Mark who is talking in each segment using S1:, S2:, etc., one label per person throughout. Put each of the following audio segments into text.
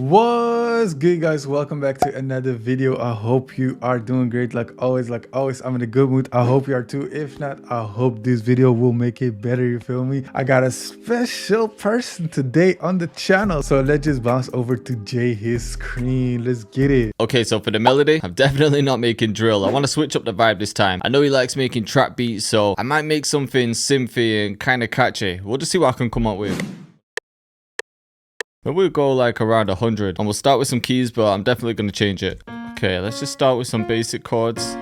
S1: What's good, guys? Welcome back to another video. I hope you are doing great. Like always, I'm in a good mood. I hope you are too. If not, I hope this video will make it better. You feel me? I got a special person today on the channel, so let's just bounce over to Jay his screen. Let's get it.
S2: Okay, so for the melody, I'm definitely not making drill. I want to switch up the vibe this time. I know he likes making trap beats, so I might make something synthy and kind of catchy. We'll just see what I can come up with. But we'll go like around 100, and we'll start with some keys, but I'm definitely going to change it. Okay, let's just start with some basic chords.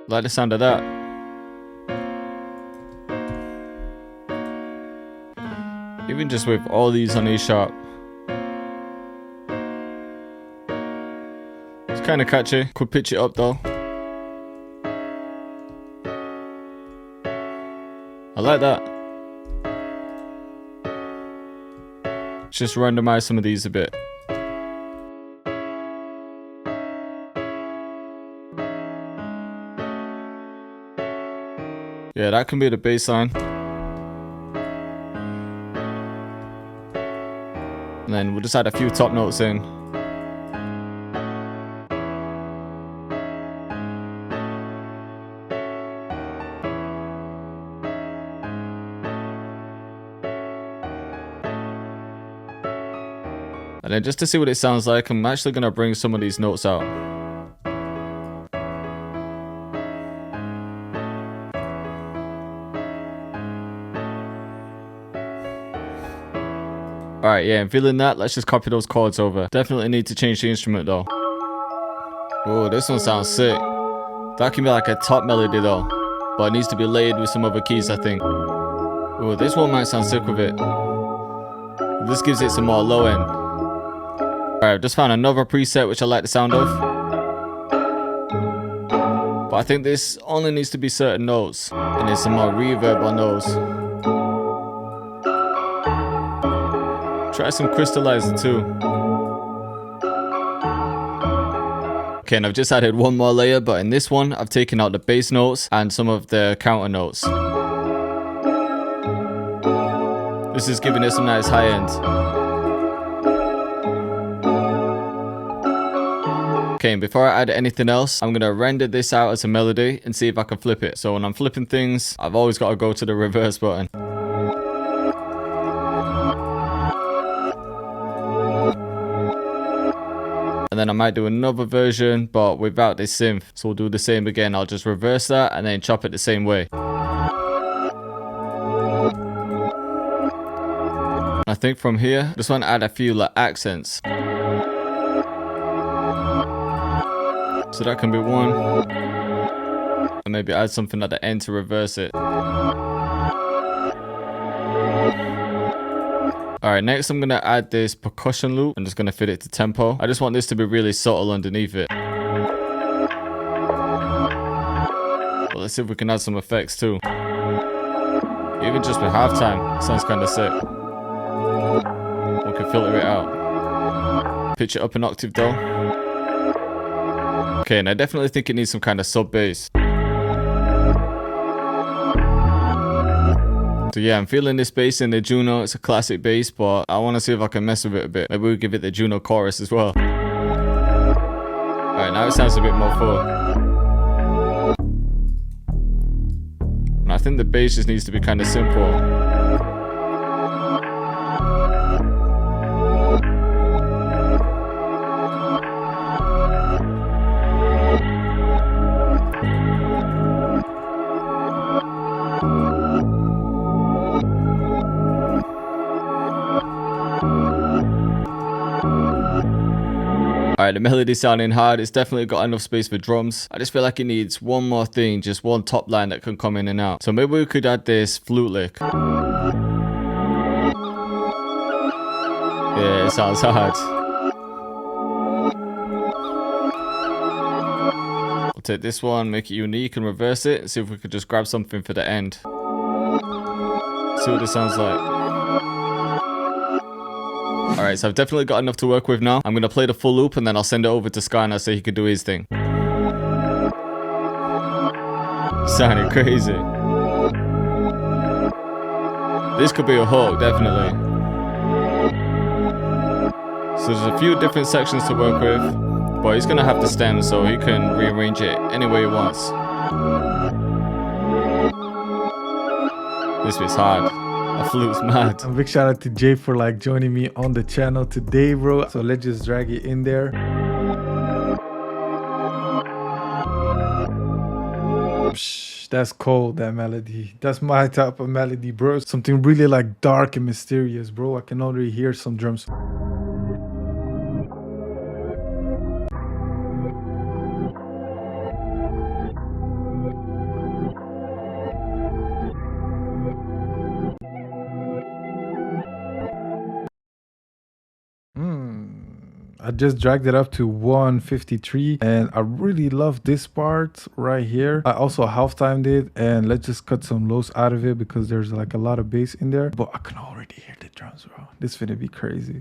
S2: Like the sound of that. Even just with all these on A sharp. It's kind of catchy. Could pitch it up though. I like that. Just randomize some of these a bit. Yeah, that can be the bass line. And then we'll just add a few top notes in. And then just to see what it sounds like, I'm actually going to bring some of these notes out. Alright, yeah, I'm feeling that. Let's just copy those chords over. Definitely need to change the instrument though. Oh, this one sounds sick. That can be like a top melody though, but it needs to be layered with some other keys, I think. Oh, this one might sound sick with it. This gives it some more low end. Alright, I've just found another preset which I like the sound of. But I think this only needs to be certain notes, and there's some more reverb on those. Try some crystallizer too. Okay, and I've just added one more layer, but in this one, I've taken out the bass notes and some of the counter notes. This is giving it some nice high end. Okay, and before I add anything else, I'm gonna render this out as a melody and see if I can flip it. So when I'm flipping things, I've always got to go to the reverse button. And then I might do another version, but without this synth. So we'll do the same again. I'll just reverse that and then chop it the same way. I think from here, I just want to add a few like accents. So that can be one. And maybe add something at the end to reverse it. Alright, next I'm going to add this percussion loop. I'm just going to fit it to tempo. I just want this to be really subtle underneath it. Well, let's see if we can add some effects too. Even just with halftime, sounds kind of sick. We can filter it out. Pitch it up an octave though. Okay, and I definitely think it needs some kind of sub bass. So yeah, I'm feeling this bass in the Juno. It's a classic bass, but I want to see if I can mess with it a bit. Maybe we'll give it the Juno chorus as well. Alright, now it sounds a bit more full. And I think the bass just needs to be kind of simple. Alright, the melody sounding hard. It's definitely got enough space for drums. I just feel like it needs one more thing, just one top line that can come in and out. So maybe we could add this flute lick. Yeah, it sounds hard. Take this one, make it unique and reverse it. See if we could just grab something for the end. See what this sounds like. Alright, so I've definitely got enough to work with now. I'm going to play the full loop and then I'll send it over to Skana so he could do his thing. Sounding crazy. This could be a hook, definitely. So there's a few different sections to work with, but he's going to have the stem so he can rearrange it any way he wants. This bit's hard. A flute's mad.
S1: A big shout out to Jay for like joining me on the channel today, bro. So let's just drag it in there. Psh, that's cold, that melody. That's my type of melody, bro. Something really like dark and mysterious, bro. I can already hear some drums. I just dragged it up to 153 and I really love this part right here. I also half timed it, and let's just cut some lows out of it because there's like a lot of bass in there, but I can already hear the drums, bro. This finna be crazy.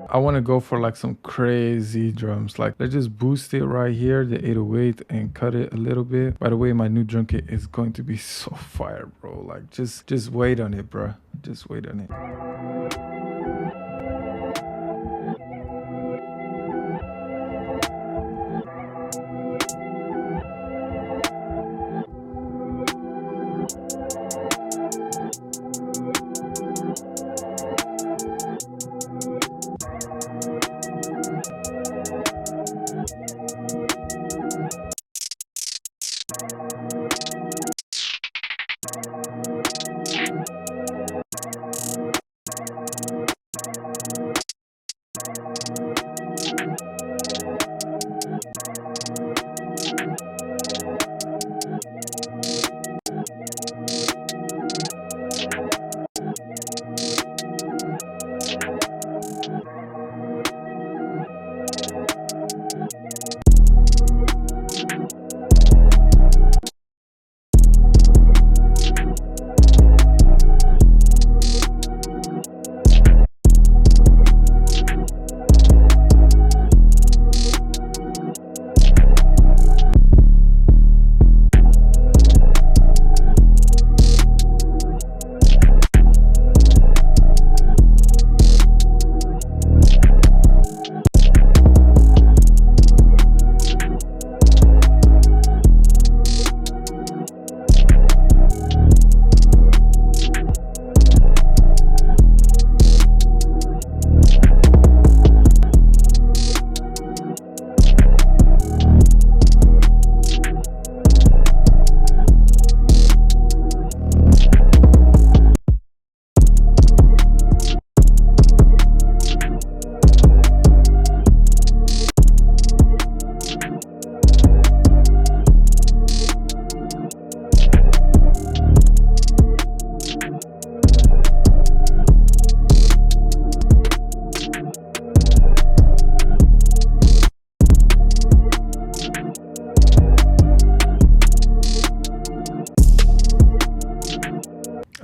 S1: I want to go for like some crazy drums. Like, let's just boost it right here, the 808, and cut it a little bit. By the way, my new drum kit is going to be so fire, bro. Like, just wait on it, bro. Just wait on it.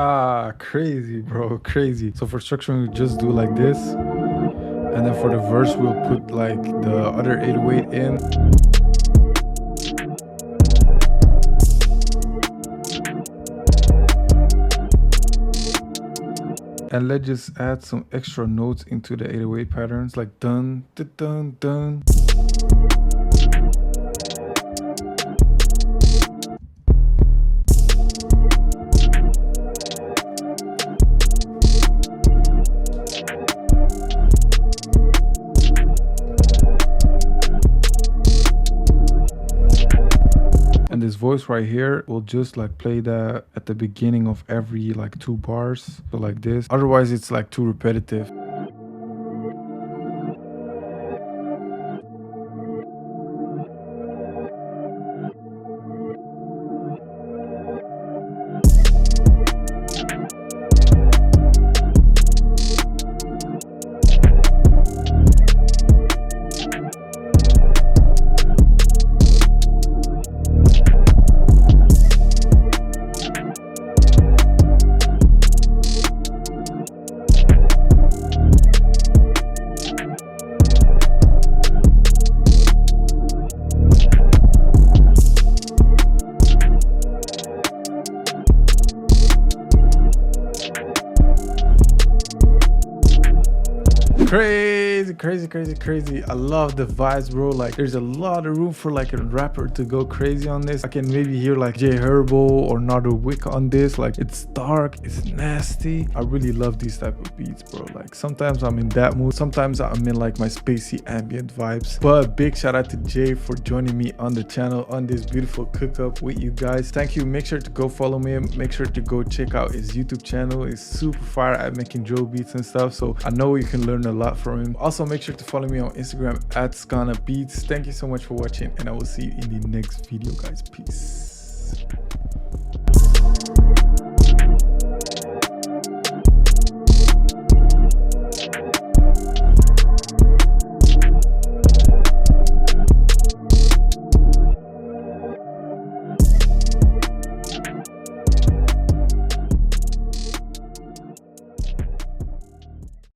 S1: Ah, crazy, bro, crazy. So for structuring, we just do like this, and then for the verse, we'll put like the other 808 in. And let's just add some extra notes into the 808 patterns, like dun, dun, dun, dun. And this voice right here will just like play that at the beginning of every like 2 bars, so like this. Otherwise it's like too repetitive. crazy. I love the vibes, bro. Like there's a lot of room for like a rapper to go crazy on this. I can maybe hear like J Herbo or Nader Wick on this. Like it's dark, it's nasty. I really love these type of beats, bro. Like sometimes I'm in that mood, sometimes I'm in like my spacey ambient vibes. But big shout out to Jay for joining me on the channel on this beautiful cook up with you guys. Thank you. Make sure to go follow me, make sure to go check out his YouTube channel. It's super fire at making drill beats and stuff, so I know you can learn a lot from him. Also make sure to follow me on Instagram at Skana Beats. Thank you so much for watching, and I will see you in the next video, guys. Peace.